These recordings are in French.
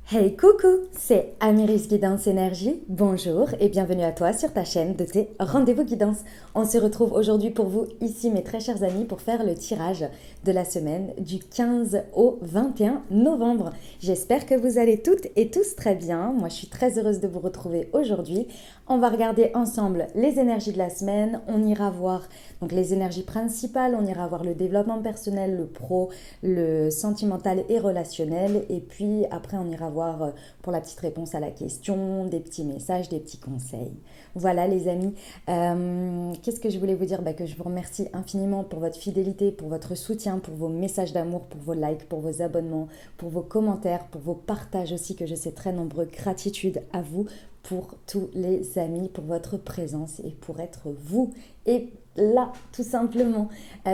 Hey coucou, c'est Amiris Guidance Énergie. Bonjour et bienvenue à toi sur ta chaîne de tes rendez-vous guidance. On se retrouve aujourd'hui pour vous ici mes très chers amis pour faire le tirage de la semaine du 15 au 21 novembre. J'espère que vous allez toutes et tous très bien. Moi je suis très heureuse de vous retrouver aujourd'hui. On va regarder ensemble les énergies de la semaine. On ira voir donc les énergies principales, on ira voir le développement personnel, le pro, le sentimental et relationnel. Et puis après on ira voir pour la petite réponse à la question, des petits messages, des petits conseils. Voilà les amis, qu'est-ce que je voulais vous dire? Que je vous remercie infiniment pour votre fidélité, pour votre soutien, pour vos messages d'amour, pour vos likes, pour vos abonnements, pour vos commentaires, pour vos partages aussi que je sais très nombreux. Gratitude à vous pour tous les amis, pour votre présence et pour être vous et là, tout simplement.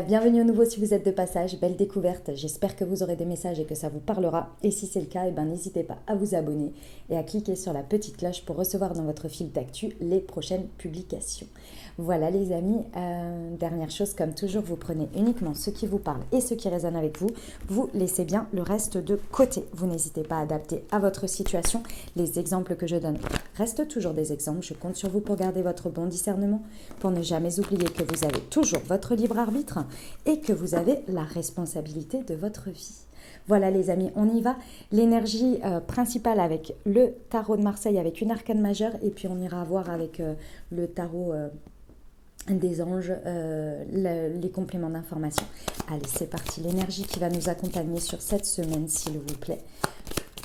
Bienvenue à nouveau si vous êtes de passage, belle découverte. J'espère que vous aurez des messages et que ça vous parlera. Et si c'est le cas, n'hésitez pas à vous abonner et à cliquer sur la petite cloche pour recevoir dans votre fil d'actu les prochaines publications. Voilà les amis, dernière chose, comme toujours, vous prenez uniquement ce qui vous parle et ce qui résonne avec vous. Vous laissez bien le reste de côté. Vous n'hésitez pas à adapter à votre situation. Les exemples que je donne restent toujours des exemples. Je compte sur vous pour garder votre bon discernement, pour ne jamais oublier que vous avez toujours votre libre arbitre et que vous avez la responsabilité de votre vie. Voilà les amis, on y va. L'énergie principale avec le tarot de Marseille avec une arcane majeure et puis on ira voir avec le tarot des anges les compléments d'information. Allez, c'est parti. L'énergie qui va nous accompagner sur cette semaine, s'il vous plaît.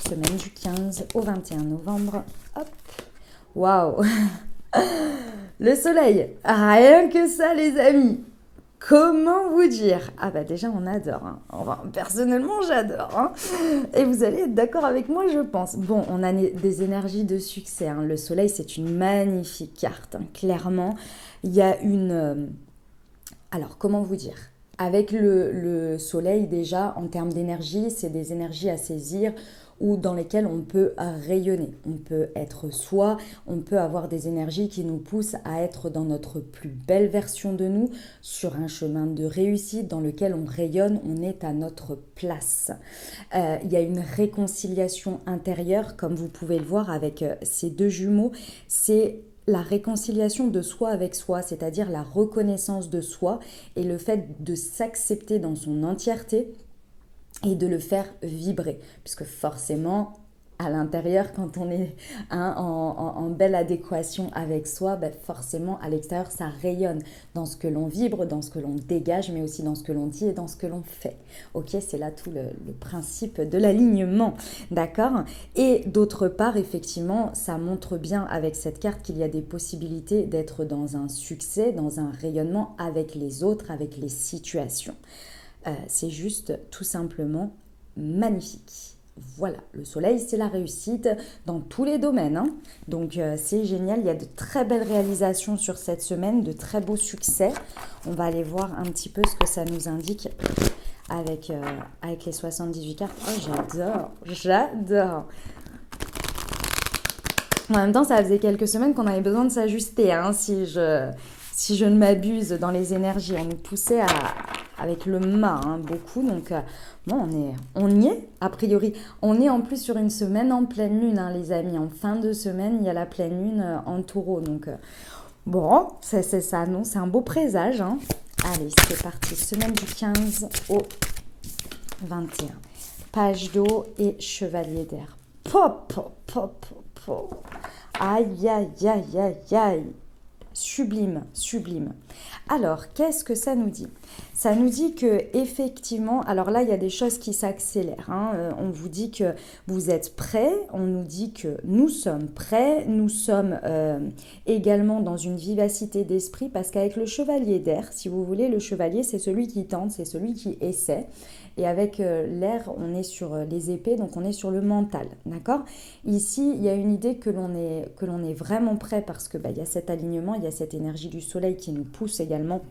Semaine du 15 au 21 novembre. Hop. Waouh. Le soleil. Rien que ça, les amis. Comment vous dire? Déjà on adore, hein. Enfin, personnellement j'adore, hein. Et vous allez être d'accord avec moi je pense. Bon, on a des énergies de succès, hein. Le soleil c'est une magnifique carte, hein. Clairement il y a une... Alors comment vous dire? Avec le soleil déjà en termes d'énergie, c'est des énergies à saisir ou dans lesquelles on peut rayonner. On peut être soi, on peut avoir des énergies qui nous poussent à être dans notre plus belle version de nous, sur un chemin de réussite dans lequel on rayonne, on est à notre place. Il y a une réconciliation intérieure, comme vous pouvez le voir avec ces deux jumeaux, c'est la réconciliation de soi avec soi, c'est-à-dire la reconnaissance de soi et le fait de s'accepter dans son entièreté et de le faire vibrer, puisque forcément à l'intérieur, quand on est en belle adéquation avec soi, forcément à l'extérieur ça rayonne dans ce que l'on vibre, dans ce que l'on dégage, mais aussi dans ce que l'on dit et dans ce que l'on fait. Ok, c'est là tout le principe de l'alignement, d'accord? Et d'autre part, effectivement, ça montre bien avec cette carte qu'il y a des possibilités d'être dans un succès, dans un rayonnement avec les autres, avec les situations. C'est juste tout simplement magnifique. Voilà, le soleil c'est la réussite dans tous les domaines, hein. Donc c'est génial, il y a de très belles réalisations sur cette semaine, de très beaux succès. On va aller voir un petit peu ce que ça nous indique avec les 78 cartes. Oh j'adore. En même temps ça faisait quelques semaines qu'on avait besoin de s'ajuster, hein, si je ne m'abuse dans les énergies. On nous poussait avec le mât, hein, beaucoup. Donc, bon, on y est, a priori. On est en plus sur une semaine en pleine lune, hein, les amis. En fin de semaine, il y a la pleine lune en taureau. Donc, bon, ça annonce un beau présage, hein. Allez, c'est parti. Semaine du 15 au 21. Page d'eau et chevalier d'air. Pop, pop, pop, pop. Aïe, aïe, aïe, aïe, aïe. Sublime, sublime. Alors, qu'est-ce que ça nous dit? Ça nous dit que effectivement, alors là, il y a des choses qui s'accélèrent, hein. On vous dit que vous êtes prêts, on nous dit que nous sommes prêts, nous sommes également dans une vivacité d'esprit, parce qu'avec le chevalier d'air, si vous voulez, le chevalier, c'est celui qui tente, c'est celui qui essaie. Et avec l'air, on est sur les épées, donc on est sur le mental, d'accord? Ici, il y a une idée que l'on est vraiment prêt parce que il y a cet alignement, il y a cette énergie du soleil qui nous pousse également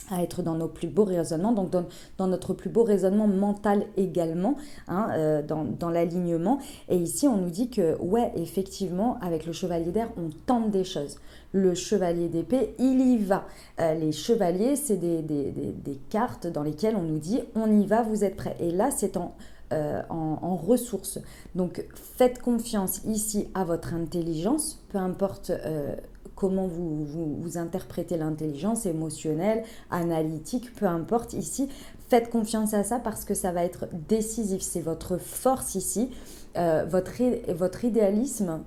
à être dans nos plus beaux raisonnements, donc dans notre plus beau raisonnement mental également, hein, dans l'alignement. Et ici, on nous dit que, ouais, effectivement, avec le chevalier d'air, on tente des choses. Le chevalier d'épée, il y va. Les chevaliers, c'est des cartes dans lesquelles on nous dit, on y va, vous êtes prêts. Et là, c'est en en ressources. Donc faites confiance ici à votre intelligence, peu importe comment vous interprétez l'intelligence émotionnelle, analytique, peu importe ici. Faites confiance à ça parce que ça va être décisif. C'est votre force ici, votre idéalisme,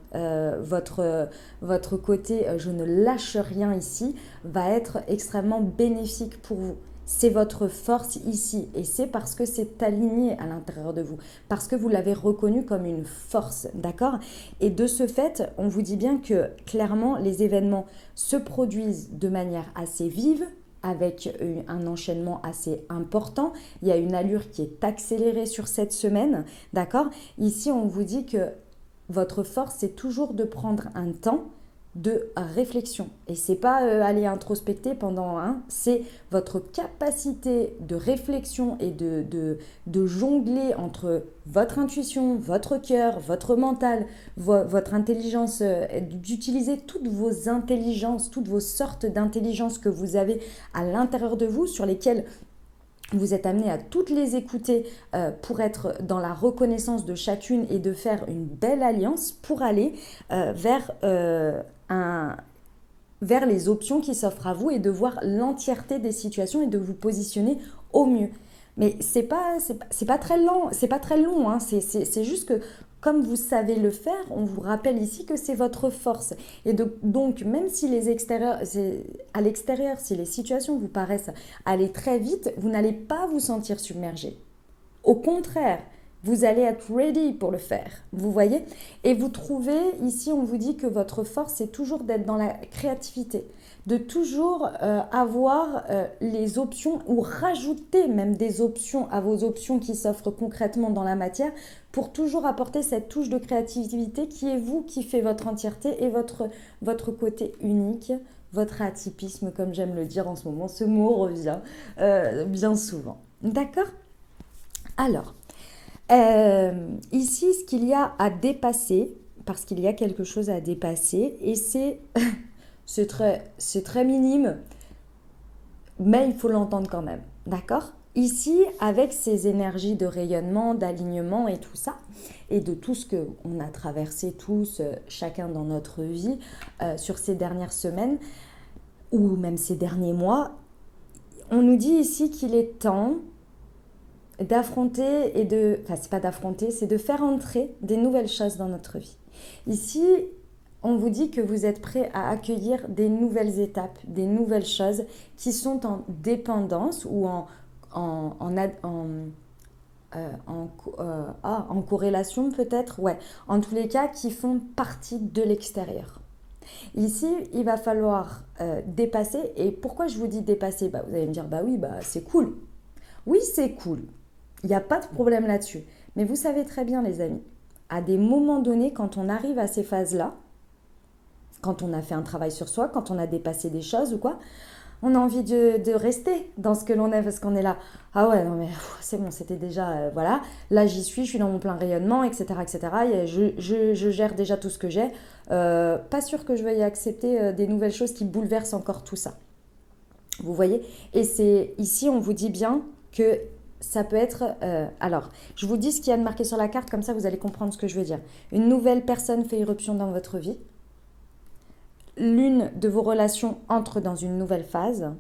votre côté je ne lâche rien ici va être extrêmement bénéfique pour vous. C'est votre force ici et c'est parce que c'est aligné à l'intérieur de vous, parce que vous l'avez reconnu comme une force, d'accord? Et de ce fait, on vous dit bien que clairement, les événements se produisent de manière assez vive, avec un enchaînement assez important. Il y a une allure qui est accélérée sur cette semaine, d'accord? Ici, on vous dit que votre force, c'est toujours de prendre un temps de réflexion. Et c'est pas aller introspecter pendant un, c'est votre capacité de réflexion et de jongler entre votre intuition, votre cœur, votre mental, votre intelligence, d'utiliser toutes vos intelligences, toutes vos sortes d'intelligence que vous avez à l'intérieur de vous, sur lesquelles vous êtes amené à toutes les écouter pour être dans la reconnaissance de chacune et de faire une belle alliance pour aller vers les options qui s'offrent à vous et de voir l'entièreté des situations et de vous positionner au mieux. Mais c'est pas très long, hein. C'est juste que comme vous savez le faire, on vous rappelle ici que c'est votre force. Et donc, même si à l'extérieur, si les situations vous paraissent aller très vite, vous n'allez pas vous sentir submergé. Au contraire, vous allez être ready pour le faire, vous voyez? Et vous trouvez, ici on vous dit que votre force c'est toujours d'être dans la créativité, de toujours avoir les options ou rajouter même des options à vos options qui s'offrent concrètement dans la matière pour toujours apporter cette touche de créativité qui est vous, qui fait votre entièreté et votre côté unique, votre atypisme comme j'aime le dire en ce moment, ce mot revient bien souvent. D'accord? Alors, ici, ce qu'il y a à dépasser, parce qu'il y a quelque chose à dépasser, et c'est très minime, mais il faut l'entendre quand même, d'accord? Ici, avec ces énergies de rayonnement, d'alignement et tout ça, et de tout ce qu'on a traversé tous, chacun dans notre vie, sur ces dernières semaines, ou même ces derniers mois, on nous dit ici qu'il est temps d'affronter c'est pas d'affronter, c'est de faire entrer des nouvelles choses dans notre vie. Ici, on vous dit que vous êtes prêt à accueillir des nouvelles étapes, des nouvelles choses qui sont en dépendance ou en corrélation peut-être, ouais, en tous les cas qui font partie de l'extérieur. Ici, il va falloir dépasser. Et pourquoi je vous dis dépasser? Vous allez me dire, oui, c'est cool. Oui, c'est cool. Il n'y a pas de problème là-dessus. Mais vous savez très bien, les amis, à des moments donnés, quand on arrive à ces phases-là, quand on a fait un travail sur soi, quand on a dépassé des choses ou quoi, on a envie de rester dans ce que l'on est parce qu'on est là. Ah ouais, non mais c'est bon, c'était déjà, voilà. Là, je suis dans mon plein rayonnement, etc. etc. Et je gère déjà tout ce que j'ai. Pas sûr que je veuille accepter des nouvelles choses qui bouleversent encore tout ça. Vous voyez? Et c'est ici, on vous dit bien que ça peut être... alors, je vous dis ce qu'il y a de marqué sur la carte, comme ça vous allez comprendre ce que je veux dire. Une nouvelle personne fait irruption dans votre vie. L'une de vos relations entre dans une nouvelle phase.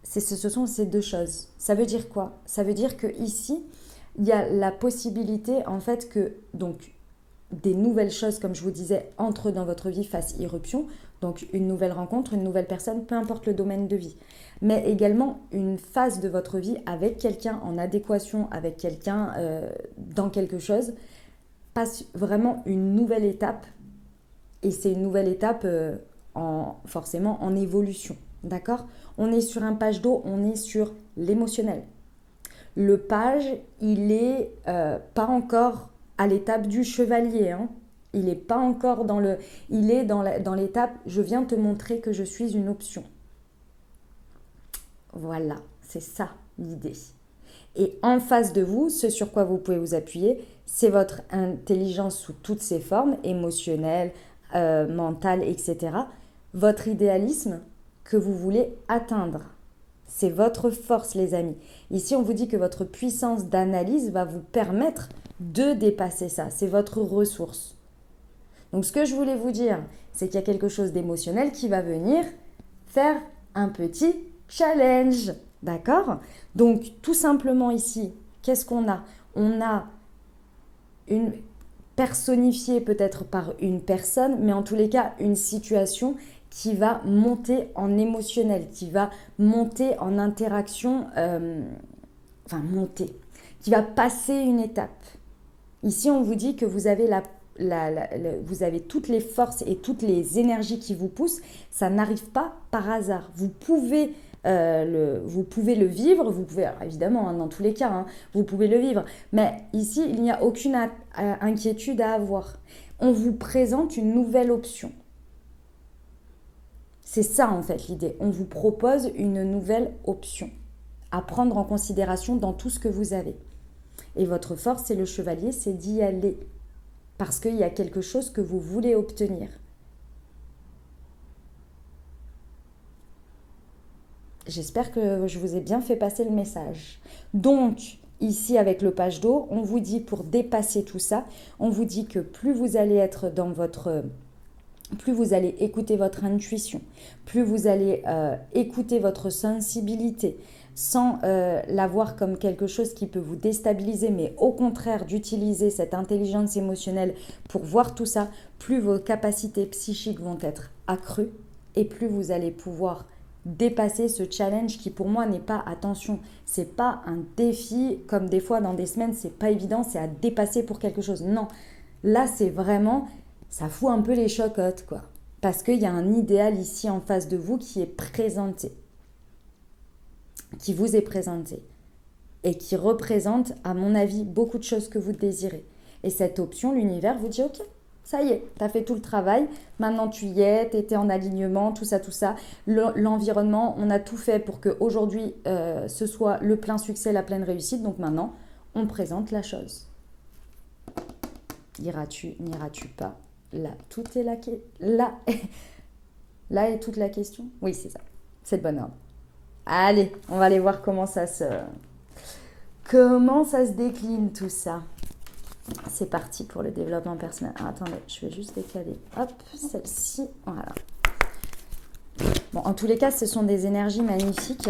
Ce sont ces deux choses. Ça veut dire quoi? Ça veut dire qu'ici, il y a la possibilité en fait que donc, des nouvelles choses, comme je vous disais, entrent dans votre vie, fassent irruption. Donc une nouvelle rencontre, une nouvelle personne, peu importe le domaine de vie. Mais également une phase de votre vie avec quelqu'un, en adéquation avec quelqu'un, dans quelque chose, passe vraiment une nouvelle étape. Et c'est une nouvelle étape forcément en évolution. D'accord? On est sur un page d'eau, on est sur l'émotionnel. Le page, il est pas encore à l'étape du chevalier, hein. Il n'est pas encore il est dans l'étape je viens te montrer que je suis une option. Voilà, c'est ça l'idée. Et en face de vous, ce sur quoi vous pouvez vous appuyer, c'est votre intelligence sous toutes ses formes, émotionnelle, mentale, etc. Votre idéalisme que vous voulez atteindre. C'est votre force, les amis. Ici, on vous dit que votre puissance d'analyse va vous permettre de dépasser ça. C'est votre ressource. Donc, ce que je voulais vous dire, c'est qu'il y a quelque chose d'émotionnel qui va venir faire un petit challenge. D'accord? Donc, tout simplement ici, qu'est-ce qu'on a? On a une personnifiée peut-être par une personne, mais en tous les cas, une situation qui va monter en émotionnel, qui va monter en interaction, qui va passer une étape. Ici, on vous dit que vous avez vous avez toutes les forces et toutes les énergies qui vous poussent. Ça n'arrive pas par hasard. Vous pouvez le vivre, vous pouvez, alors évidemment, hein, dans tous les cas, hein, vous pouvez le vivre. Mais ici, il n'y a aucune inquiétude à avoir. On vous présente une nouvelle option. C'est ça en fait l'idée. On vous propose une nouvelle option à prendre en considération dans tout ce que vous avez. Et votre force, c'est le chevalier, c'est d'y aller. Parce qu'il y a quelque chose que vous voulez obtenir. J'espère que je vous ai bien fait passer le message. Donc, ici avec le page d'eau, on vous dit pour dépasser tout ça, on vous dit que plus vous allez être dans votre... plus vous allez écouter votre intuition, plus vous allez écouter votre sensibilité, sans la voir comme quelque chose qui peut vous déstabiliser, mais au contraire d'utiliser cette intelligence émotionnelle pour voir tout ça, plus vos capacités psychiques vont être accrues et plus vous allez pouvoir dépasser ce challenge qui pour moi n'est pas, attention, c'est pas un défi comme des fois dans des semaines, c'est pas évident, c'est à dépasser pour quelque chose. Non, là c'est vraiment, ça fout un peu les chocottes quoi, parce qu'il y a un idéal ici en face de vous qui est présenté, qui vous est présenté et qui représente à mon avis beaucoup de choses que vous désirez. Et cette option, l'univers vous dit ok, ça y est, tu as fait tout le travail, maintenant tu y es, tu étais en alignement, tout ça. L'environnement, on a tout fait pour qu'aujourd'hui, ce soit le plein succès, la pleine réussite. Donc maintenant, on présente la chose. Iras-tu, n'iras-tu pas? Là, tout est là est toute la question. Oui, c'est ça. C'est le bon ordre. Allez, on va aller voir comment ça se décline tout ça. C'est parti pour le développement personnel. Ah, attendez, je vais juste décaler. Hop, celle-ci. Voilà. Bon, en tous les cas, ce sont des énergies magnifiques.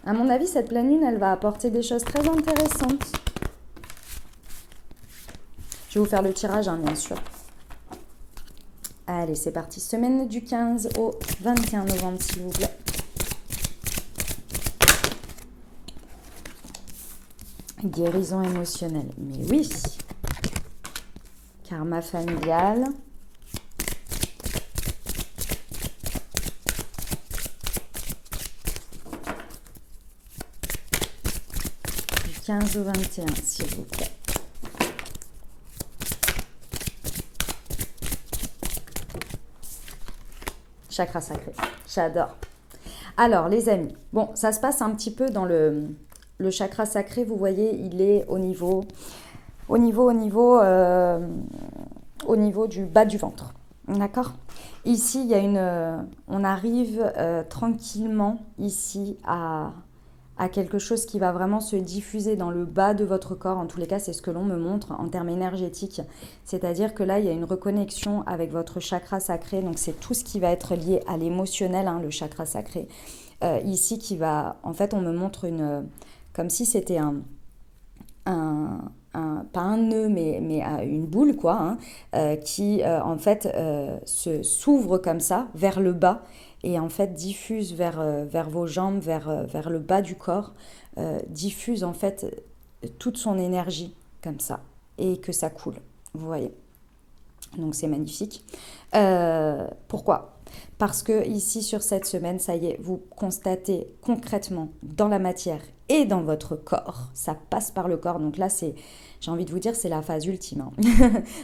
À mon avis, cette pleine lune, elle va apporter des choses très intéressantes. Je vais vous faire le tirage, hein, bien sûr. Allez, c'est parti. Semaine du 15 au 21 novembre, s'il vous plaît. Guérison émotionnelle. Mais oui. Karma familial. Du 15 au 21, s'il vous plaît. Chakra sacré. J'adore. Alors, les amis, bon, ça se passe un petit peu dans le chakra sacré. Vous voyez, il est au niveau du bas du ventre. D'accord? Ici, il y a on arrive tranquillement ici à quelque chose qui va vraiment se diffuser dans le bas de votre corps. En tous les cas, c'est ce que l'on me montre en termes énergétiques. C'est-à-dire que là, il y a une reconnexion avec votre chakra sacré. Donc, c'est tout ce qui va être lié à l'émotionnel, hein, le chakra sacré. Ici, qui va... En fait, on me montre comme si c'était pas un nœud, mais une boule, quoi, hein, qui, en fait, s'ouvre comme ça, vers le bas, et en fait, diffuse vers vos jambes, vers le bas du corps, diffuse, en fait, toute son énergie, comme ça, et que ça coule, vous voyez. Donc, c'est magnifique. Pourquoi ? Parce que ici, sur cette semaine, ça y est, vous constatez concrètement dans la matière et dans votre corps, ça passe par le corps. Donc là, j'ai envie de vous dire, c'est la phase ultime. Hein.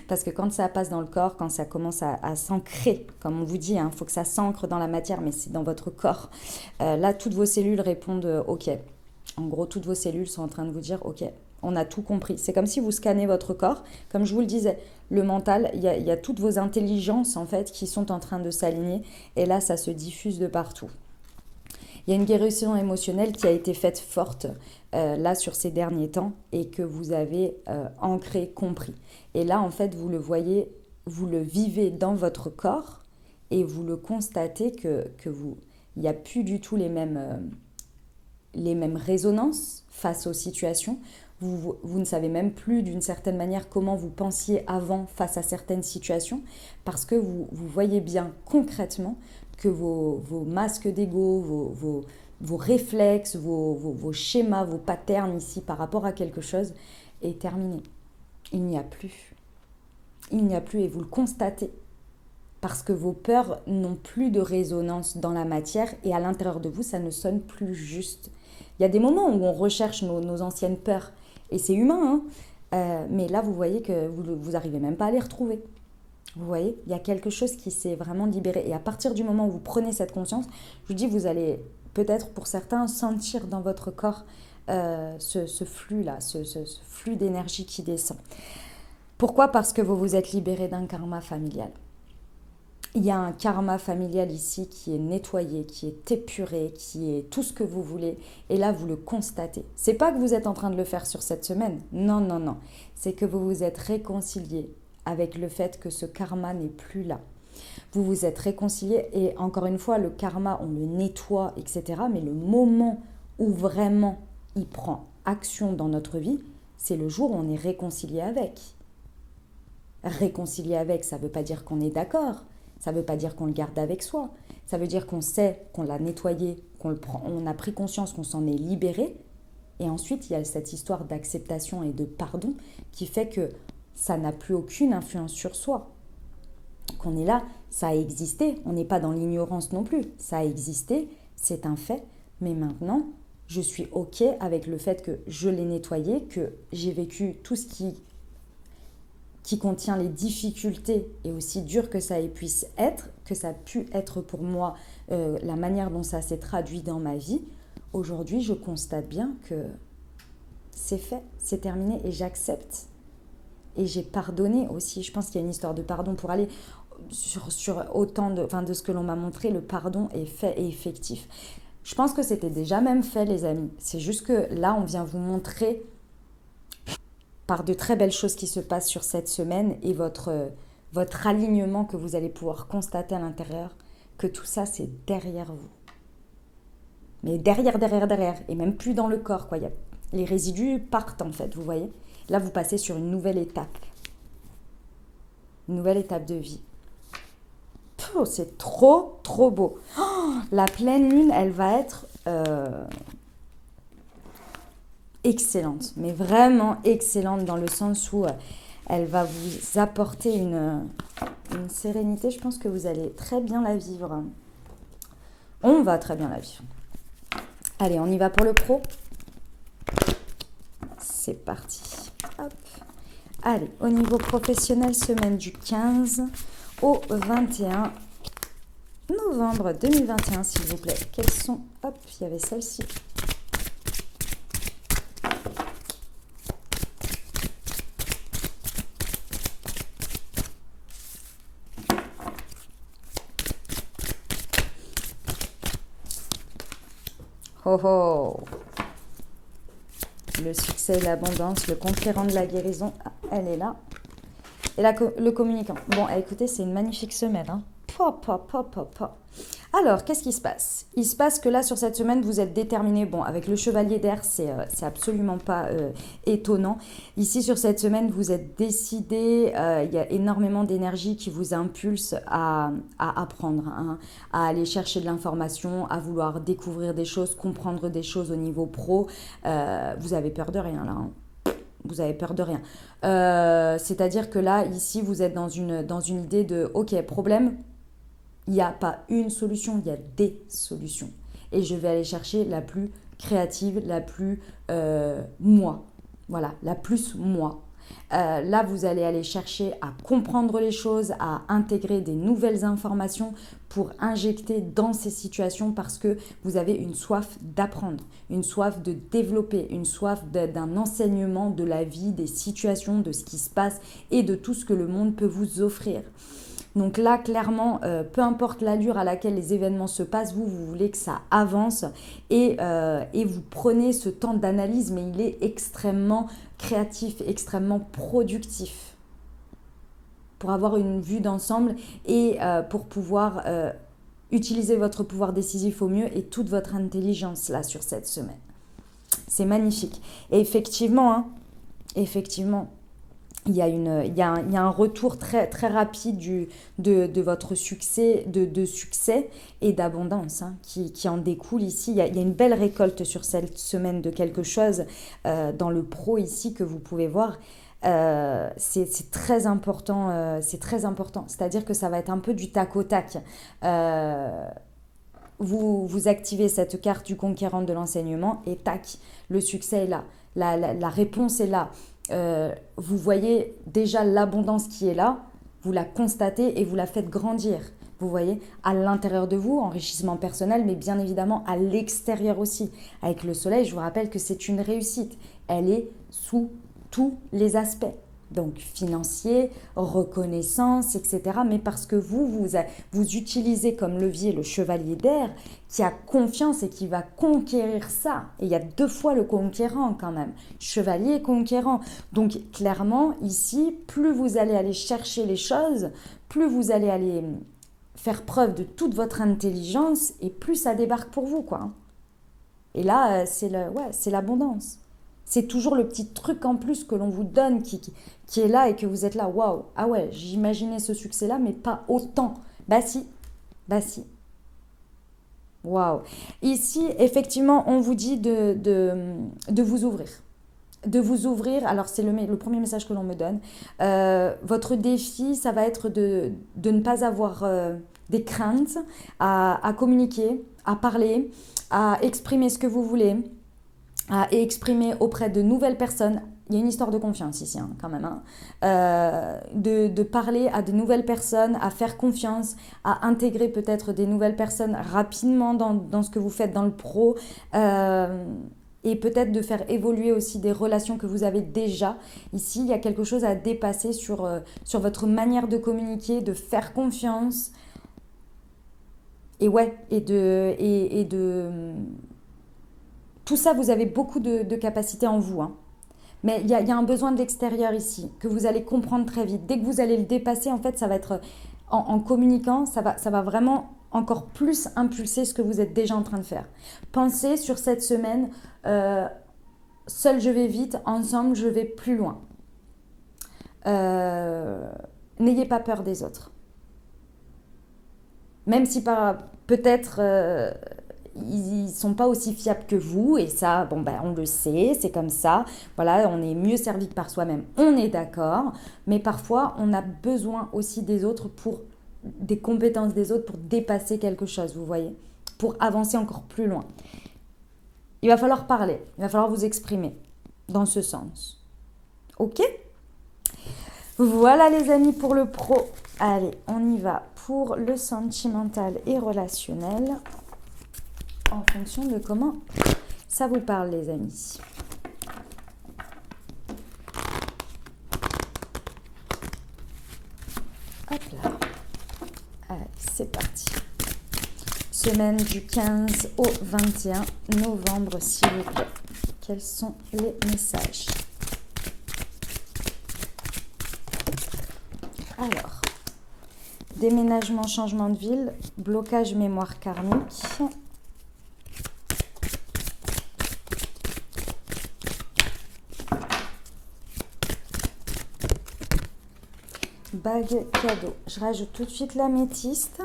Parce que quand ça passe dans le corps, quand ça commence à s'ancrer, comme on vous dit, il faut que ça s'ancre dans la matière, mais c'est dans votre corps. Là, toutes vos cellules répondent « OK ». En gros, toutes vos cellules sont en train de vous dire « OK ». On a tout compris. C'est comme si vous scannez votre corps. Comme je vous le disais, le mental, il y a toutes vos intelligences en fait qui sont en train de s'aligner. Et là, ça se diffuse de partout. Il y a une guérison émotionnelle qui a été faite forte là sur ces derniers temps et que vous avez ancré, compris. Et là, en fait, vous le voyez, vous le vivez dans votre corps et vous le constatez que vous, il n'y a plus du tout les mêmes résonances face aux situations. Vous ne savez même plus d'une certaine manière comment vous pensiez avant face à certaines situations parce que vous voyez bien concrètement que vos masques d'ego, vos réflexes, vos schémas, vos patterns ici par rapport à quelque chose est terminé. Il n'y a plus. Il n'y a plus et vous le constatez parce que vos peurs n'ont plus de résonance dans la matière et à l'intérieur de vous, ça ne sonne plus juste. Il y a des moments où on recherche nos anciennes peurs et c'est humain, hein. Mais là, vous voyez que vous n'arrivez même pas à les retrouver. Vous voyez, il y a quelque chose qui s'est vraiment libéré. Et à partir du moment où vous prenez cette conscience, je vous dis, vous allez peut-être pour certains sentir dans votre corps ce flux-là, ce flux d'énergie qui descend. Pourquoi ? Parce que vous vous êtes libéré d'un karma familial. Il y a un karma familial ici qui est nettoyé, qui est épuré, qui est tout ce que vous voulez. Et là, vous le constatez. C'est pas que vous êtes en train de le faire sur cette semaine. Non, non, non. C'est que vous vous êtes réconcilié avec le fait que ce karma n'est plus là. Vous vous êtes réconcilié et encore une fois, le karma, on le nettoie, etc. Mais le moment où vraiment il prend action dans notre vie, c'est le jour où on est réconcilié avec. Réconcilié avec, ça ne veut pas dire qu'on est d'accord. Ça ne veut pas dire qu'on le garde avec soi. Ça veut dire qu'on sait qu'on l'a nettoyé, on a pris conscience qu'on s'en est libéré. Et ensuite, il y a cette histoire d'acceptation et de pardon qui fait que ça n'a plus aucune influence sur soi. Qu'on est là, ça a existé. On n'est pas dans l'ignorance non plus. Ça a existé, c'est un fait. Mais maintenant, je suis OK avec le fait que je l'ai nettoyé, que j'ai vécu tout ce qui contient les difficultés et aussi dur que ça puisse être, que ça a pu être pour moi, la manière dont ça s'est traduit dans ma vie. Aujourd'hui, je constate bien que c'est fait, c'est terminé et j'accepte. Et j'ai pardonné aussi. Je pense qu'il y a une histoire de pardon pour aller sur autant de ce que l'on m'a montré. Le pardon est fait et effectif. Je pense que c'était déjà même fait, les amis. C'est juste que là, on vient vous montrer par de très belles choses qui se passent sur cette semaine et votre alignement que vous allez pouvoir constater à l'intérieur, que tout ça, c'est derrière vous. Mais derrière, et même plus dans le corps, quoi. Les résidus partent, en fait, vous voyez. Là, vous passez sur une nouvelle étape. Une nouvelle étape de vie. Oh, c'est trop, trop beau. Oh, la pleine lune, elle va être excellente, mais vraiment excellente dans le sens où elle va vous apporter une sérénité. Je pense que vous allez très bien la vivre. On va très bien la vivre. Allez, on y va pour le pro. C'est parti. Hop. Allez, au niveau professionnel, semaine du 15 au 21 novembre 2021, s'il vous plaît. Quelles sont... Hop, il y avait celle-ci. Oh oh! Le succès et l'abondance, le conquérant de la guérison, elle est là. Et le communicant. Bon, écoutez, c'est une magnifique semaine. Hein. Alors, qu'est-ce qui se passe ? Il se passe que là, sur cette semaine, vous êtes déterminé. Bon, avec le chevalier d'air, c'est absolument pas étonnant. Ici, sur cette semaine, vous êtes décidé. Il y a énormément d'énergie qui vous impulse à apprendre, hein, à aller chercher de l'information, à vouloir découvrir des choses, comprendre des choses au niveau pro. Vous avez peur de rien, là, hein. Vous avez peur de rien. C'est-à-dire que là, ici, vous êtes dans une idée de « Ok, problème, il n'y a pas une solution, il y a des solutions. Et je vais aller chercher la plus créative, la plus moi. Voilà, la plus moi. » Là, vous allez aller chercher à comprendre les choses, à intégrer des nouvelles informations pour injecter dans ces situations parce que vous avez une soif d'apprendre, une soif de développer, une soif d'un enseignement de la vie, des situations, de ce qui se passe et de tout ce que le monde peut vous offrir. Donc là, clairement, peu importe l'allure à laquelle les événements se passent, vous voulez que ça avance et vous prenez ce temps d'analyse, mais il est extrêmement créatif, extrêmement productif pour avoir une vue d'ensemble et pour pouvoir utiliser votre pouvoir décisif au mieux et toute votre intelligence là sur cette semaine. C'est magnifique. Et effectivement, il y a un retour très, très rapide de votre succès, de succès et d'abondance qui en découle ici. Il y a une belle récolte sur cette semaine de quelque chose dans le pro ici que vous pouvez voir. C'est très important, c'est-à-dire que ça va être un peu du tac au tac. Vous activez cette carte du conquérant de l'enseignement et tac, le succès est là, la réponse est là. Vous voyez déjà l'abondance qui est là, vous la constatez et vous la faites grandir. Vous voyez, à l'intérieur de vous, enrichissement personnel, mais bien évidemment à l'extérieur aussi. Avec le soleil, je vous rappelle que c'est une réussite. Elle est sous tous les aspects. Donc financier, reconnaissance, etc. Mais parce que vous utilisez comme levier le chevalier d'air qui a confiance et qui va conquérir ça. Et il y a 2 fois le conquérant quand même. Chevalier et conquérant. Donc clairement, ici, plus vous allez aller chercher les choses, plus vous allez aller faire preuve de toute votre intelligence et plus ça débarque pour vous, quoi. Et là, c'est l'abondance. C'est toujours le petit truc en plus que l'on vous donne qui est là et que vous êtes là. Waouh, ah ouais, j'imaginais ce succès-là, mais pas autant. Bah si. Waouh. Ici, effectivement, on vous dit de vous ouvrir. De vous ouvrir, alors c'est le premier message que l'on me donne. Votre défi, ça va être de ne pas avoir des craintes à communiquer, à parler, à exprimer ce que vous voulez. Et exprimer auprès de nouvelles personnes. Il y a une histoire de confiance ici, quand même. De parler à de nouvelles personnes, à faire confiance, à intégrer peut-être des nouvelles personnes rapidement dans ce que vous faites dans le pro. Et peut-être de faire évoluer aussi des relations que vous avez déjà. Ici, il y a quelque chose à dépasser sur votre manière de communiquer, de faire confiance. Et tout ça, vous avez beaucoup de capacités en vous. Mais il y a un besoin de l'extérieur ici, que vous allez comprendre très vite. Dès que vous allez le dépasser, en fait, ça va être en communiquant, ça va vraiment encore plus impulser ce que vous êtes déjà en train de faire. Pensez sur cette semaine, seul je vais vite, ensemble je vais plus loin. N'ayez pas peur des autres. Même si peut-être ils ne sont pas aussi fiables que vous, et ça, on le sait, c'est comme ça. Voilà, on est mieux servi que par soi-même, on est d'accord. Mais parfois, on a besoin aussi des autres des compétences des autres pour dépasser quelque chose, vous voyez, pour avancer encore plus loin. Il va falloir parler, il va falloir vous exprimer dans ce sens. Ok ? Voilà les amis pour le pro. Allez, on y va pour le sentimental et relationnel en fonction de comment ça vous parle les amis. Hop là. Allez, c'est parti. Semaine du 15 au 21 novembre s'il vous plaît. Quels sont les messages ? Alors, déménagement, changement de ville, blocage mémoire karmique. Bague cadeau. Je rajoute tout de suite l'améthyste.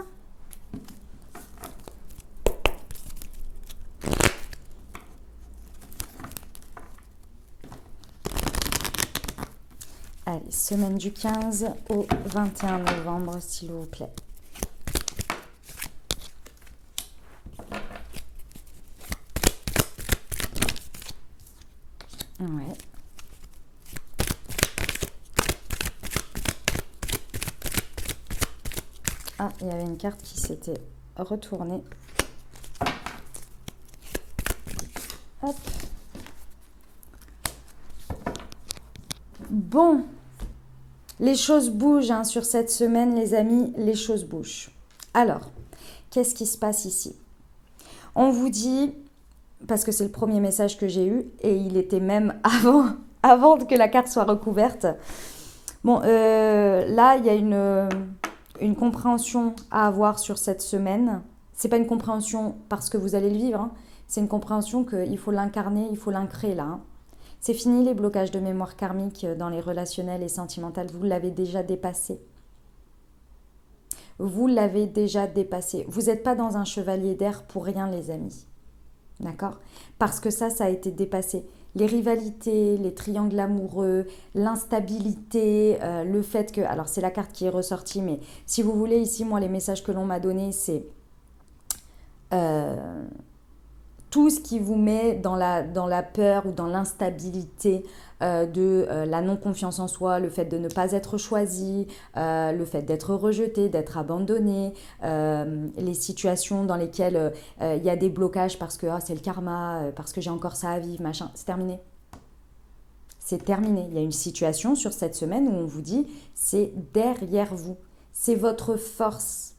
Allez, semaine du 15 au 21 novembre, s'il vous plaît. Ouais. Ah, il y avait une carte qui s'était retournée. Hop. Bon. Les choses bougent hein, sur cette semaine, les amis, les choses bougent. Alors, qu'est-ce qui se passe ici? On vous dit, parce que c'est le premier message que j'ai eu, et il était même avant que la carte soit recouverte. Bon, là, il y a une compréhension à avoir sur cette semaine. C'est pas une compréhension parce que vous allez le vivre, hein. C'est une compréhension qu'il faut l'incarner, il faut l'ancrer là. Hein. C'est fini les blocages de mémoire karmique dans les relationnels et sentimentales. Vous l'avez déjà dépassé. Vous l'avez déjà dépassé. Vous n'êtes pas dans un chevalier d'air pour rien, les amis. D'accord? Parce que ça a été dépassé. Les rivalités, les triangles amoureux, l'instabilité, le fait que... Alors, c'est la carte qui est ressortie, mais si vous voulez, ici, moi, les messages que l'on m'a donnés, c'est... tout ce qui vous met dans la peur ou dans l'instabilité de la non-confiance en soi, le fait de ne pas être choisi, le fait d'être rejeté, d'être abandonné, les situations dans lesquelles il y a des blocages parce que c'est le karma, parce que j'ai encore ça à vivre, machin, c'est terminé. C'est terminé. Il y a une situation sur cette semaine où on vous dit c'est derrière vous, c'est votre force.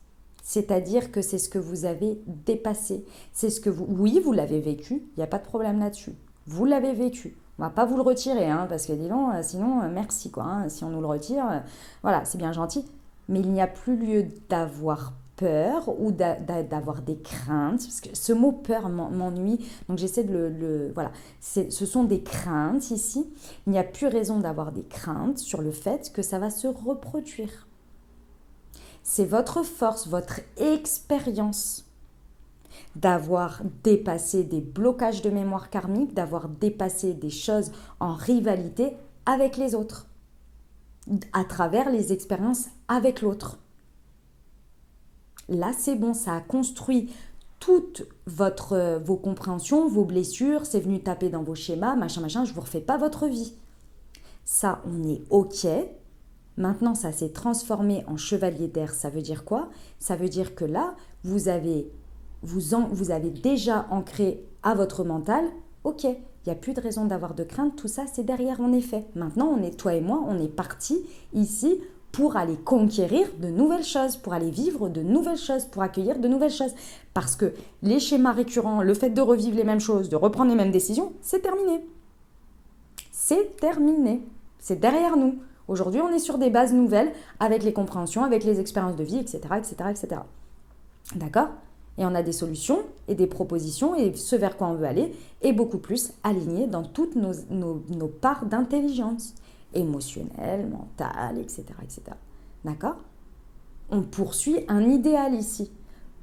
C'est-à-dire que c'est ce que vous avez dépassé. C'est ce que vous... Oui, vous l'avez vécu, il n'y a pas de problème là-dessus. Vous l'avez vécu. On ne va pas vous le retirer, hein, parce que dis donc, sinon, merci, quoi. Hein, si on nous le retire, voilà, c'est bien gentil. Mais il n'y a plus lieu d'avoir peur ou d'avoir des craintes. Parce que ce mot peur m'ennuie, donc j'essaie de le voilà. Ce sont des craintes ici. Il n'y a plus raison d'avoir des craintes sur le fait que ça va se reproduire. C'est votre force, votre expérience d'avoir dépassé des blocages de mémoire karmique, d'avoir dépassé des choses en rivalité avec les autres, à travers les expériences avec l'autre. Là, c'est bon, ça a construit toutes vos compréhensions, vos blessures, c'est venu taper dans vos schémas, machin, je ne vous refais pas votre vie. Ça, on est OK. Maintenant, ça s'est transformé en chevalier d'air. Ça veut dire quoi? Ça veut dire que là, vous avez déjà ancré à votre mental, ok, il n'y a plus de raison d'avoir de crainte, tout ça, c'est derrière en effet. Maintenant, toi et moi, on est partis ici pour aller conquérir de nouvelles choses, pour aller vivre de nouvelles choses, pour accueillir de nouvelles choses. Parce que les schémas récurrents, le fait de revivre les mêmes choses, de reprendre les mêmes décisions, c'est terminé. C'est terminé. C'est derrière nous. Aujourd'hui, on est sur des bases nouvelles avec les compréhensions, avec les expériences de vie, etc., etc., etc. D'accord? Et on a des solutions et des propositions et ce vers quoi on veut aller est beaucoup plus aligné dans toutes nos parts d'intelligence émotionnelle, mentale, etc., etc. D'accord? On poursuit un idéal ici.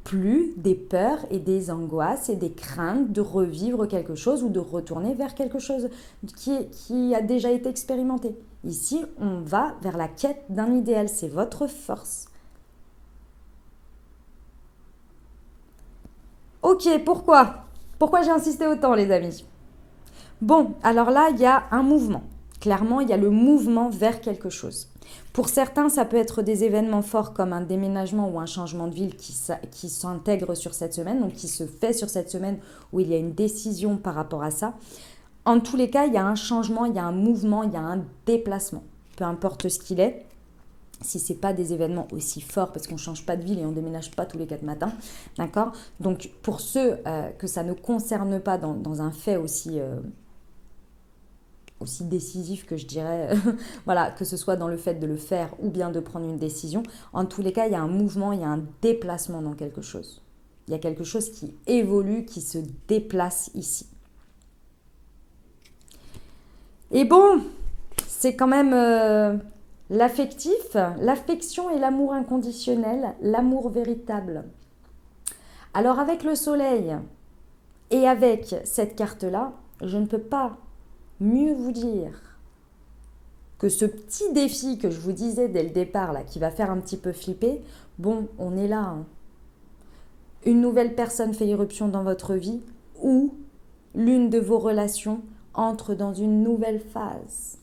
Plus des peurs et des angoisses et des craintes de revivre quelque chose ou de retourner vers quelque chose qui a déjà été expérimenté. Ici, on va vers la quête d'un idéal. C'est votre force. Ok, pourquoi? Pourquoi j'ai insisté autant, les amis? Bon, alors là, il y a un mouvement. Clairement, il y a le mouvement vers quelque chose. Pour certains, ça peut être des événements forts comme un déménagement ou un changement de ville qui s'intègre sur cette semaine, donc qui se fait sur cette semaine où il y a une décision par rapport à ça. En tous les cas, il y a un changement, il y a un mouvement, il y a un déplacement. Peu importe ce qu'il est, si ce n'est pas des événements aussi forts, parce qu'on ne change pas de ville et on ne déménage pas tous les 4 matins, d'accord? Donc, pour ceux que ça ne concerne pas dans un fait aussi décisif que je dirais, voilà, que ce soit dans le fait de le faire ou bien de prendre une décision, en tous les cas, il y a un mouvement, il y a un déplacement dans quelque chose. Il y a quelque chose qui évolue, qui se déplace ici. Et bon, c'est quand même l'affectif, l'affection et l'amour inconditionnel, l'amour véritable. Alors avec le soleil et avec cette carte-là, je ne peux pas mieux vous dire que ce petit défi que je vous disais dès le départ, là, qui va faire un petit peu flipper, bon, on est là. Hein. Une nouvelle personne fait irruption dans votre vie ou l'une de vos relations entre dans une nouvelle phase.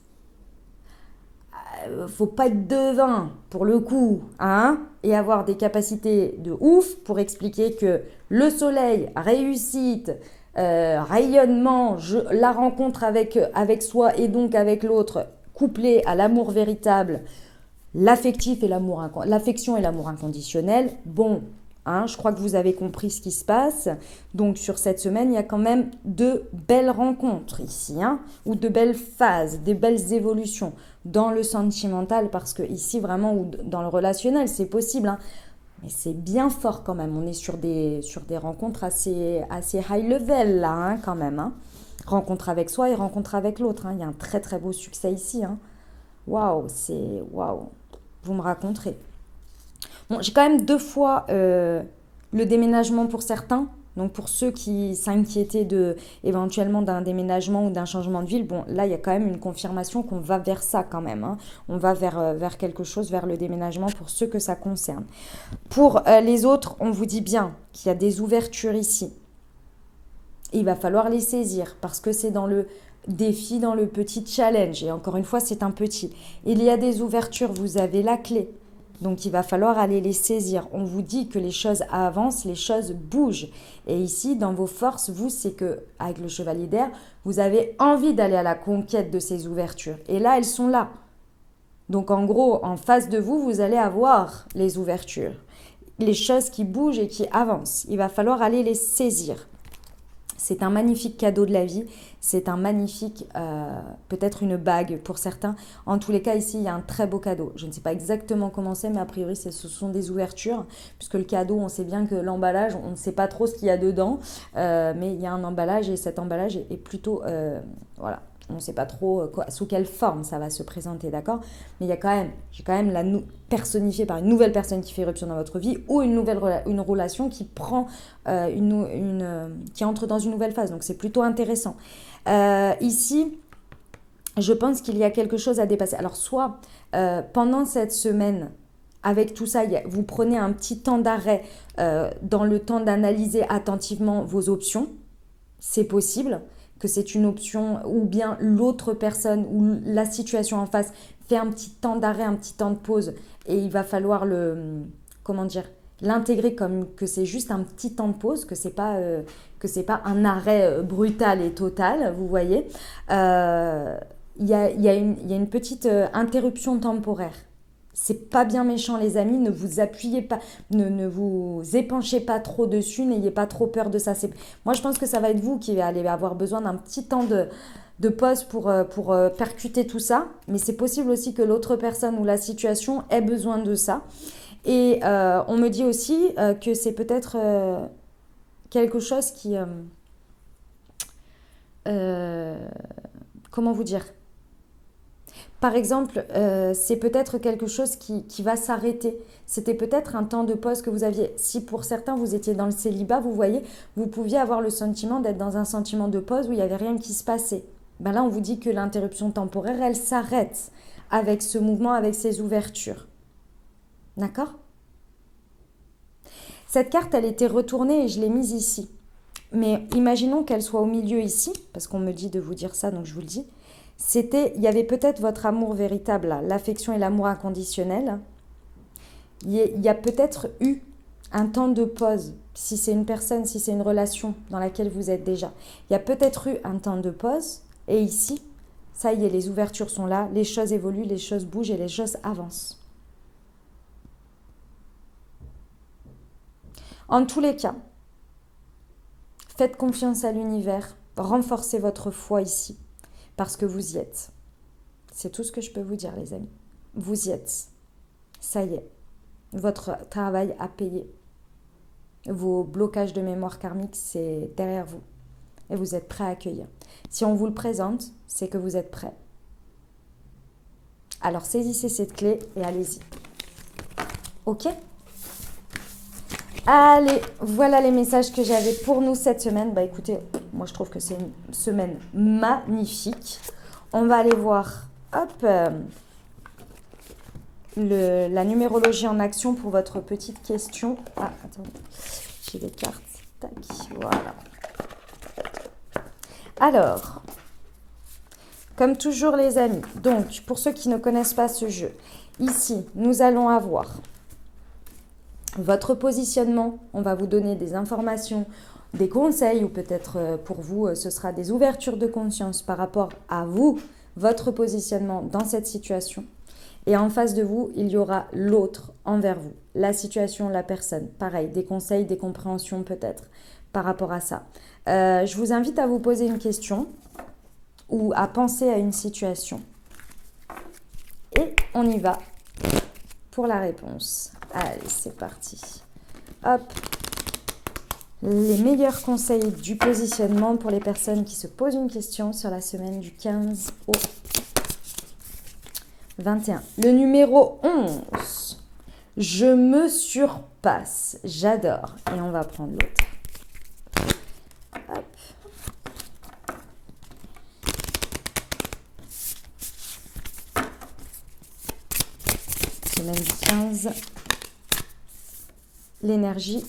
Faut pas être devin pour le coup, hein, et avoir des capacités de ouf pour expliquer que le soleil, réussite, rayonnement, la rencontre avec soi et donc avec l'autre, couplé à l'amour véritable, L'affectif et l'affection et l'amour inconditionnel, bon, hein, je crois que vous avez compris ce qui se passe. Donc sur cette semaine, il y a quand même de belles rencontres ici, hein, ou de belles phases, des belles évolutions dans le sentimental, parce que ici vraiment, ou dans le relationnel, c'est possible, hein, mais c'est bien fort quand même. On est sur des rencontres assez high level là, hein, quand même. Hein. Rencontre avec soi et rencontre avec l'autre. Hein. Il y a un très très beau succès ici. Hein. Waouh, c'est waouh. Vous me raconterez. Bon, j'ai quand même 2 fois le déménagement pour certains. Donc pour ceux qui s'inquiétaient éventuellement d'un déménagement ou d'un changement de ville, bon là il y a quand même une confirmation qu'on va vers ça quand même. Hein. On va vers quelque chose, vers le déménagement pour ceux que ça concerne. Pour les autres, on vous dit bien qu'il y a des ouvertures ici. Il va falloir les saisir parce que c'est dans le défi, dans le petit challenge. Et encore une fois, c'est un petit. Il y a des ouvertures, vous avez la clé. Donc il va falloir aller les saisir. On vous dit que les choses avancent, les choses bougent. Et ici, dans vos forces, vous, c'est que avec le chevalier d'air, vous avez envie d'aller à la conquête de ces ouvertures. Et là, elles sont là. Donc en gros, en face de vous, vous allez avoir les ouvertures. Les choses qui bougent et qui avancent. Il va falloir aller les saisir. C'est un magnifique cadeau de la vie, c'est un magnifique, peut-être une bague pour certains. En tous les cas, ici, il y a un très beau cadeau. Je ne sais pas exactement comment c'est, mais a priori, ce sont des ouvertures. Puisque le cadeau, on sait bien que l'emballage, on ne sait pas trop ce qu'il y a dedans. Mais il y a un emballage et cet emballage est plutôt, voilà. On ne sait pas trop sous quelle forme ça va se présenter, d'accord? Mais j'ai quand même personnifié par une nouvelle personne qui fait éruption dans votre vie ou une relation qui prend qui entre dans une nouvelle phase. Donc c'est plutôt intéressant. Ici, je pense qu'il y a quelque chose à dépasser. Alors soit pendant cette semaine, avec tout ça, vous prenez un petit temps d'arrêt dans le temps d'analyser attentivement vos options. C'est possible que c'est une option ou bien l'autre personne ou la situation en face fait un petit temps d'arrêt, un petit temps de pause et il va falloir l'intégrer comme que c'est juste un petit temps de pause, que c'est pas un arrêt brutal et total, vous voyez. Il y a une petite interruption temporaire. C'est pas bien méchant les amis, ne vous appuyez pas, ne vous épanchez pas trop dessus, n'ayez pas trop peur de ça. Moi je pense que ça va être vous qui allez avoir besoin d'un petit temps de pause pour percuter tout ça, mais c'est possible aussi que l'autre personne ou la situation ait besoin de ça. Et on me dit aussi que c'est peut-être quelque chose qui... comment vous dire ? Par exemple, c'est peut-être quelque chose qui va s'arrêter. C'était peut-être un temps de pause que vous aviez. Si pour certains, vous étiez dans le célibat, vous voyez, vous pouviez avoir le sentiment d'être dans un sentiment de pause où il n'y avait rien qui se passait. Ben là, on vous dit que l'interruption temporaire, elle s'arrête avec ce mouvement, avec ces ouvertures. D'accord ? Cette carte, elle était retournée et je l'ai mise ici. Mais imaginons qu'elle soit au milieu ici, parce qu'on me dit de vous dire ça, donc je vous le dis. Il y avait peut-être votre amour véritable, l'affection et l'amour inconditionnel. Il y a peut-être eu un temps de pause, si c'est une personne, si c'est une relation dans laquelle vous êtes déjà. Il y a peut-être eu un temps de pause, et ici, ça y est, les ouvertures sont là, les choses évoluent, les choses bougent et les choses avancent. En tous les cas, faites confiance à l'univers, renforcez votre foi ici. Parce que vous y êtes. C'est tout ce que je peux vous dire, les amis. Vous y êtes. Ça y est. Votre travail a payé. Vos blocages de mémoire karmique, c'est derrière vous. Et vous êtes prêt à accueillir. Si on vous le présente, c'est que vous êtes prêt. Alors saisissez cette clé et allez-y. Ok ? Allez, voilà les messages que j'avais pour nous cette semaine. Bah écoutez, moi je trouve que c'est une semaine magnifique. On va aller voir, hop, la numérologie en action pour votre petite question. Ah, attendez, j'ai les cartes. Tac, voilà. Alors, comme toujours les amis, donc pour ceux qui ne connaissent pas ce jeu, ici nous allons avoir votre positionnement, on va vous donner des informations, des conseils ou peut-être pour vous, ce sera des ouvertures de conscience par rapport à vous, votre positionnement dans cette situation. Et en face de vous, il y aura l'autre envers vous. La situation, la personne. Pareil, des conseils, des compréhensions peut-être par rapport à ça. Je vous invite à vous poser une question ou à penser à une situation. Et on y va pour la réponse. Allez, c'est parti. Hop. Les meilleurs conseils du positionnement pour les personnes qui se posent une question sur la semaine du 15 au 21. Le numéro 11. Je me surpasse. J'adore. Et on va prendre l'autre. Hop. Semaine du 15. L'énergie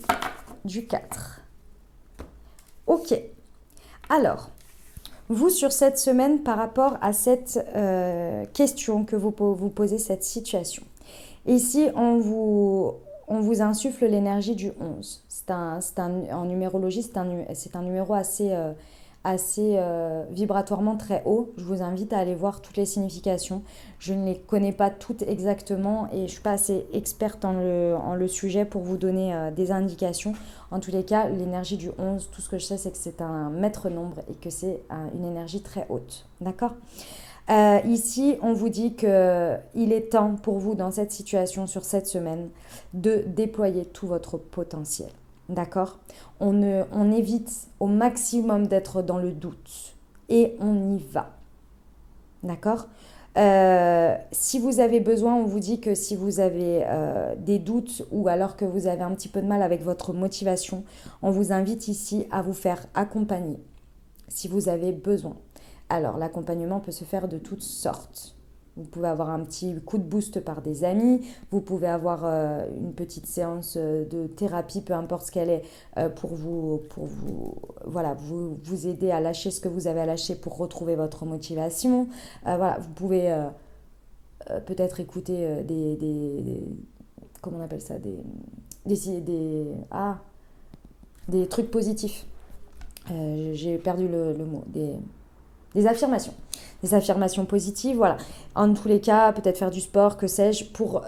du 4. Ok. Alors, vous sur cette semaine par rapport à cette question que vous posez, cette situation. Ici, on vous insuffle l'énergie du 11. En numérologie, c'est un numéro assez vibratoirement très haut. Je vous invite à aller voir toutes les significations. Je ne les connais pas toutes exactement et je ne suis pas assez experte en le sujet pour vous donner des indications. En tous les cas, l'énergie du 11, tout ce que je sais, c'est que c'est un maître nombre et que c'est une énergie très haute. D'accord ? Ici, on vous dit qu'il est temps pour vous, dans cette situation, sur cette semaine, de déployer tout votre potentiel. D'accord ? On évite au maximum d'être dans le doute et on y va. D'accord ? Si vous avez besoin, on vous dit que si vous avez des doutes ou alors que vous avez un petit peu de mal avec votre motivation, on vous invite ici à vous faire accompagner si vous avez besoin. Alors, l'accompagnement peut se faire de toutes sortes. Vous pouvez avoir un petit coup de boost par des amis, vous pouvez avoir une petite séance de thérapie, peu importe ce qu'elle est, pour vous aider à lâcher ce que vous avez à lâcher pour retrouver votre motivation. Voilà, vous pouvez peut-être écouter comment on appelle ça, des trucs positifs. J'ai perdu le mot, des affirmations. Des affirmations positives, voilà. En tous les cas, peut-être faire du sport, que sais-je, pour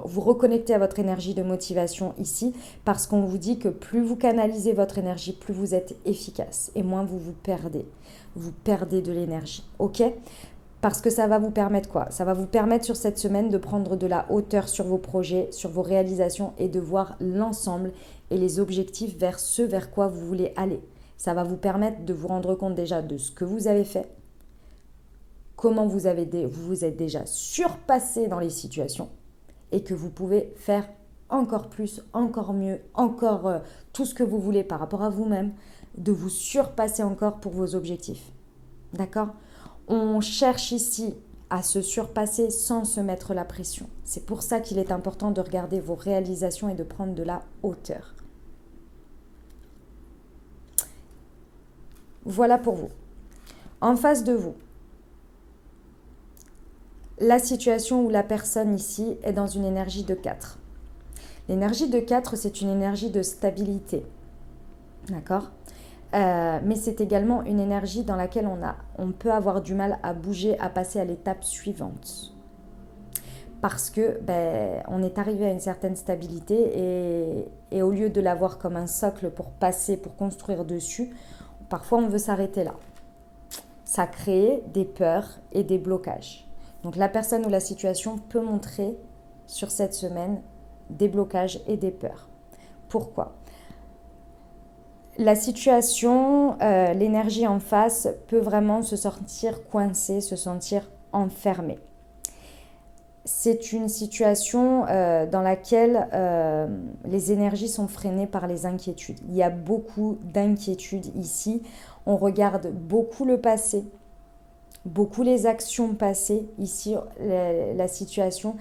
vous reconnecter à votre énergie de motivation ici, parce qu'on vous dit que plus vous canalisez votre énergie, plus vous êtes efficace, et moins vous vous perdez. Vous perdez de l'énergie, ok ? Parce que ça va vous permettre quoi ? Ça va vous permettre sur cette semaine de prendre de la hauteur sur vos projets, sur vos réalisations, et de voir l'ensemble et les objectifs vers quoi vous voulez aller. Ça va vous permettre de vous rendre compte déjà de ce que vous avez fait, comment vous vous êtes déjà surpassé dans les situations et que vous pouvez faire encore plus, encore mieux, encore tout ce que vous voulez par rapport à vous-même, de vous surpasser encore pour vos objectifs. D'accord ? On cherche ici à se surpasser sans se mettre la pression. C'est pour ça qu'il est important de regarder vos réalisations et de prendre de la hauteur. Voilà pour vous. En face de vous, la situation où la personne ici est dans une énergie de 4. L'énergie de 4, c'est une énergie de stabilité. D'accord ? Mais c'est également une énergie dans laquelle on peut avoir du mal à bouger, à passer à l'étape suivante. Parce que on est arrivé à une certaine stabilité et au lieu de l'avoir comme un socle pour passer, pour construire dessus, parfois on veut s'arrêter là. Ça crée des peurs et des blocages. Donc la personne ou la situation peut montrer sur cette semaine des blocages et des peurs. Pourquoi ? La situation, l'énergie en face peut vraiment se sentir coincée, se sentir enfermée. C'est une situation dans laquelle les énergies sont freinées par les inquiétudes. Il y a beaucoup d'inquiétudes ici. On regarde beaucoup le passé, beaucoup les actions passées. Ici, la situation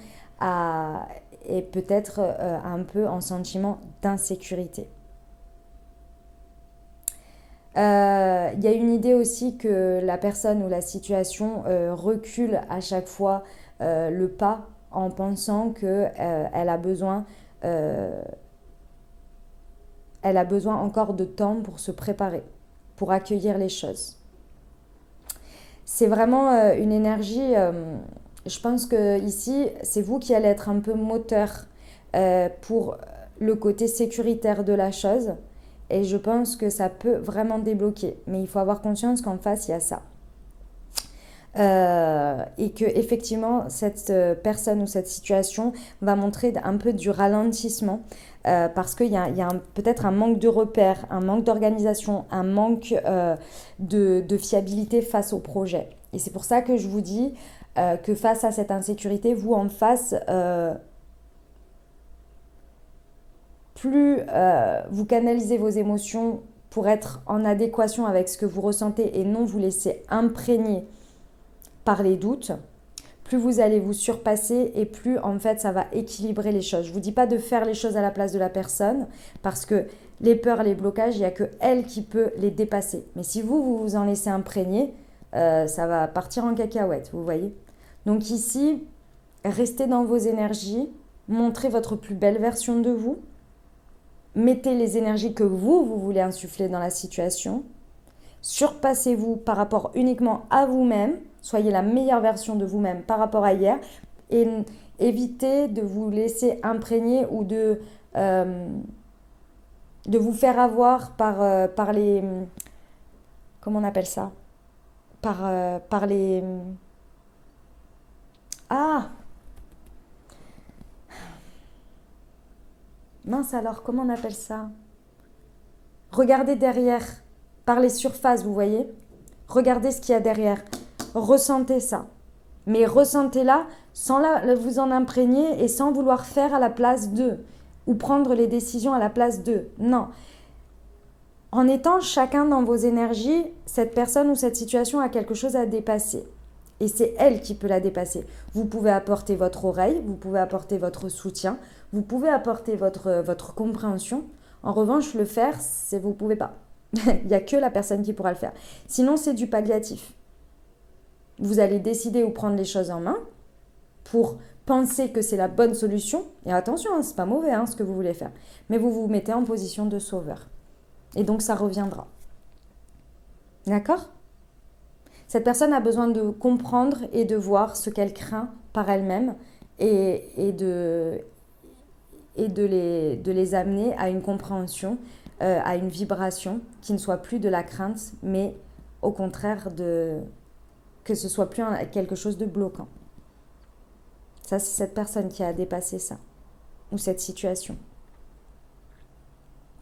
est peut-être un peu en sentiment d'insécurité. Il y a une idée aussi que la personne ou la situation recule à chaque fois le pas en pensant qu'elle a besoin encore de temps pour se préparer, pour accueillir les choses. C'est vraiment une énergie Je pense que ici, c'est vous qui allez être un peu moteur pour le côté sécuritaire de la chose. Et je pense que ça peut vraiment débloquer. Mais il faut avoir conscience qu'en face, il y a ça. Et que effectivement cette personne ou cette situation va montrer un peu du ralentissement parce qu'il y a peut-être un manque de repères, un manque d'organisation, un manque de fiabilité face au projet. Et c'est pour ça que je vous dis que face à cette insécurité, vous en face, plus vous canalisez vos émotions pour être en adéquation avec ce que vous ressentez et non vous laisser imprégner par les doutes, plus vous allez vous surpasser et plus en fait ça va équilibrer les choses. Je ne vous dis pas de faire les choses à la place de la personne parce que les peurs, les blocages, il n'y a que elle qui peut les dépasser. Mais si vous vous en laissez imprégner, ça va partir en cacahuète, vous voyez. Donc ici, restez dans vos énergies, montrez votre plus belle version de vous, mettez les énergies que vous voulez insuffler dans la situation, surpassez-vous par rapport uniquement à vous-même, soyez la meilleure version de vous-même par rapport à hier et évitez de vous laisser imprégner ou de vous faire avoir par les... Comment on appelle ça par les... Ah mince alors, comment on appelle ça? Regardez derrière, par les surfaces, vous voyez? Regardez ce qu'il y a derrière. Ressentez ça. Mais ressentez-la sans vous en imprégner et sans vouloir faire à la place d'eux ou prendre les décisions à la place d'eux. Non. En étant chacun dans vos énergies, cette personne ou cette situation a quelque chose à dépasser. Et c'est elle qui peut la dépasser. Vous pouvez apporter votre oreille, vous pouvez apporter votre soutien, vous pouvez apporter votre compréhension. En revanche, le faire, vous ne pouvez pas. Il n'y a que la personne qui pourra le faire. Sinon, c'est du palliatif. Vous allez décider ou prendre les choses en main pour penser que c'est la bonne solution. Et attention, ce n'est pas mauvais ce que vous voulez faire. Mais vous vous mettez en position de sauveur. Et donc, ça reviendra. D'accord ? Cette personne a besoin de comprendre et de voir ce qu'elle craint par elle-même et de les amener à une compréhension, à une vibration qui ne soit plus de la crainte, mais au contraire que ce soit plus quelque chose de bloquant. Ça, c'est cette personne qui a dépassé ça, ou cette situation.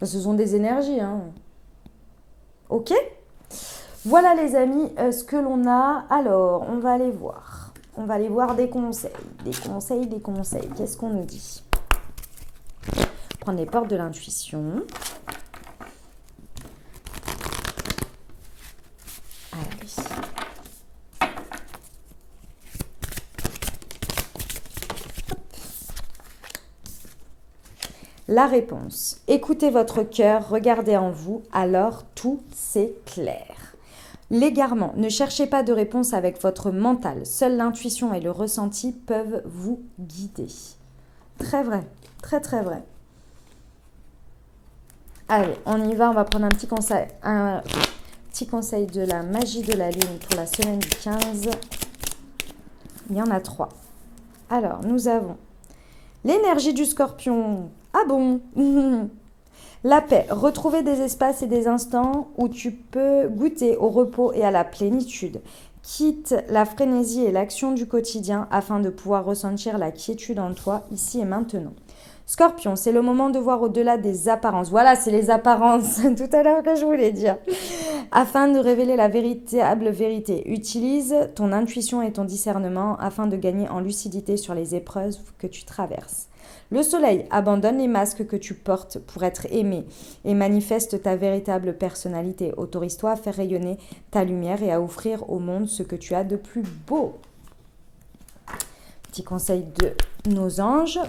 Ce sont des énergies, Ok ? Voilà les amis, ce que l'on a. Alors, on va aller voir. On va aller voir des conseils. Des conseils. Qu'est-ce qu'on nous dit ? Prendre les portes de l'intuition. Allez. La réponse. Écoutez votre cœur, regardez en vous, alors tout s'éclaire. L'égarement, ne cherchez pas de réponse avec votre mental. Seule l'intuition et le ressenti peuvent vous guider. Très vrai, très très vrai. Allez, on y va, on va prendre un petit conseil de la magie de la lune pour la semaine du 15. Il y en a 3. Alors, nous avons l'énergie du scorpion. Ah bon? La paix, retrouver des espaces et des instants où tu peux goûter au repos et à la plénitude. Quitte la frénésie et l'action du quotidien afin de pouvoir ressentir la quiétude en toi ici et maintenant. Scorpion, c'est le moment de voir au-delà des apparences. Voilà, c'est les apparences tout à l'heure que je voulais dire. Afin de révéler la véritable vérité, utilise ton intuition et ton discernement afin de gagner en lucidité sur les épreuves que tu traverses. Le soleil, abandonne les masques que tu portes pour être aimé et manifeste ta véritable personnalité. Autorise-toi à faire rayonner ta lumière et à offrir au monde ce que tu as de plus beau. Petit conseil de nos anges.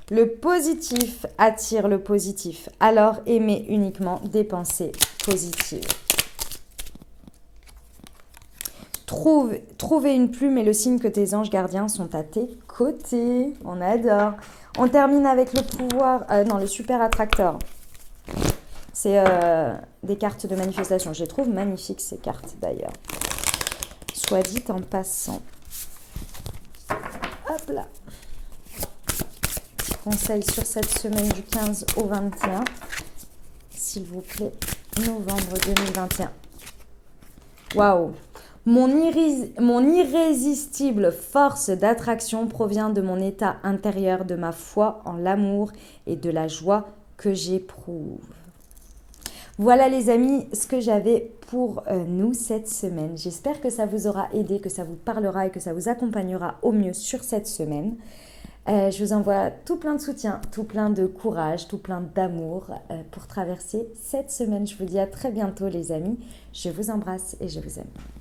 Le positif attire le positif. Alors aimez uniquement des pensées positives. Trouver une plume est le signe que tes anges gardiens sont à tes côtés. On adore. On termine avec le pouvoir, le super attracteur. C'est des cartes de manifestation. Je les trouve magnifiques, ces cartes, d'ailleurs. Soit dit en passant. Hop là. Conseil sur cette semaine du 15 au 21. S'il vous plaît, novembre 2021. Waouh! Mon irrésistible force d'attraction provient de mon état intérieur, de ma foi en l'amour et de la joie que j'éprouve. Voilà les amis, ce que j'avais pour nous cette semaine. J'espère que ça vous aura aidé, que ça vous parlera et que ça vous accompagnera au mieux sur cette semaine. Je vous envoie tout plein de soutien, tout plein de courage, tout plein d'amour pour traverser cette semaine. Je vous dis à très bientôt les amis. Je vous embrasse et je vous aime.